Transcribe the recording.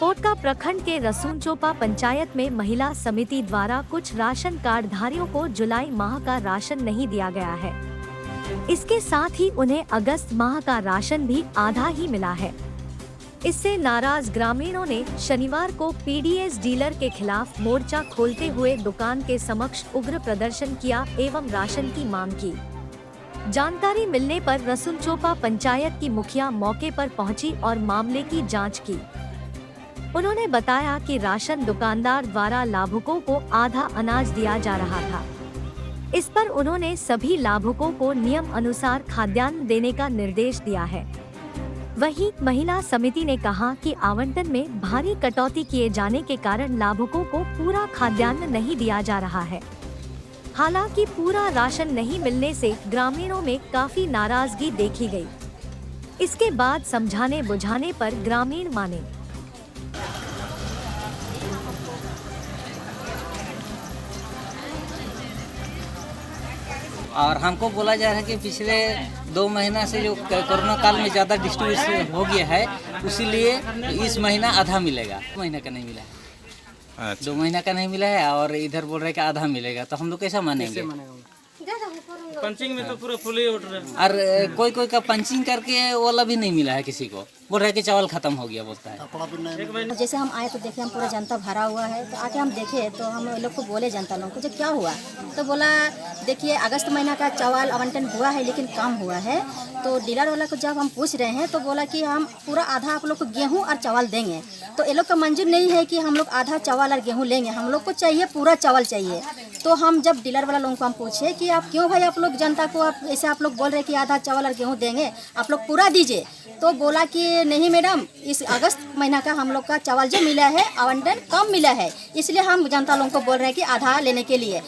पोटका प्रखंड के रसूनचोपा पंचायत में महिला समिति द्वारा कुछ राशन कार्ड धारियों को जुलाई माह का राशन नहीं दिया गया है। इसके साथ ही उन्हें अगस्त माह का राशन भी आधा ही मिला है। इससे नाराज ग्रामीणों ने शनिवार को पीडीएस डीलर के खिलाफ मोर्चा खोलते हुए दुकान के समक्ष उग्र प्रदर्शन किया एवं राशन की मांग की। जानकारी मिलने पर रसूनचोपा पंचायत की मुखिया मौके पर पहुंची और मामले की जांच की। उन्होंने बताया कि राशन दुकानदार द्वारा लाभुकों को आधा अनाज दिया जा रहा था। इस पर उन्होंने सभी लाभुकों को नियम अनुसार खाद्यान्न देने का निर्देश दिया है। वहीं महिला समिति ने कहा कि आवंटन में भारी कटौती किए जाने के कारण लाभुकों को पूरा खाद्यान्न नहीं दिया जा रहा है। हालांकि पूरा राशन नहीं मिलने से ग्रामीणों में काफी नाराजगी देखी गई। इसके बाद समझाने बुझाने पर ग्रामीण माने। और हमको बोला जा रहा है कि पिछले 2 महीना से जो कोरोना काल में ज़्यादा डिस्ट्रीब्यूशन हो गया है, इसीलिए इस महीना आधा मिलेगा। महीना का नहीं मिला है। अच्छा। 2 महीना का नहीं मिला है और इधर बोल रहे हैं कि आधा मिलेगा, तो हम लोग कैसा मानेंगे? पंचिंग में तो पूरा फुल ही उठ रहा है। और कोई का पंचिंग करके वाला भी नहीं मिला है किसी को। बोल रहे हैं कि चावल खत्म हो गया, बोलता है। जैसे हम आए तो देखे हम पूरा जनता भरा हुआ है, तो आके हम देखे तो हम लोग को बोले जनता लोग को जो क्या हुआ, तो बोला देखिए अगस्त महीना का चावल आवंटन हुआ है लेकिन कम हुआ है। तो डीलर वाला को जब हम पूछ रहे हैं तो बोला कि हम पूरा आधा आप लोग को गेहूँ और चावल देंगे। तो ये लोग का मंजूर नहीं है कि हम लोग आधा चावल और गेहूँ लेंगे, हम लोग को चाहिए पूरा चावल चाहिए। तो हम जब डीलर वाला लोगों को हम पूछे कि आप क्यों भाई आप लोग जनता को आप ऐसे आप लोग बोल रहे हैं कि आधा चावल और गेहूँ देंगे, आप लोग पूरा दीजिए। तो बोला कि नहीं मैडम, इस अगस्त महीना का हम लोग का चावल जो मिला है आवंटन कम मिला है, इसलिए हम जनता लोगों को बोल रहे हैं कि आधा लेने के लिए।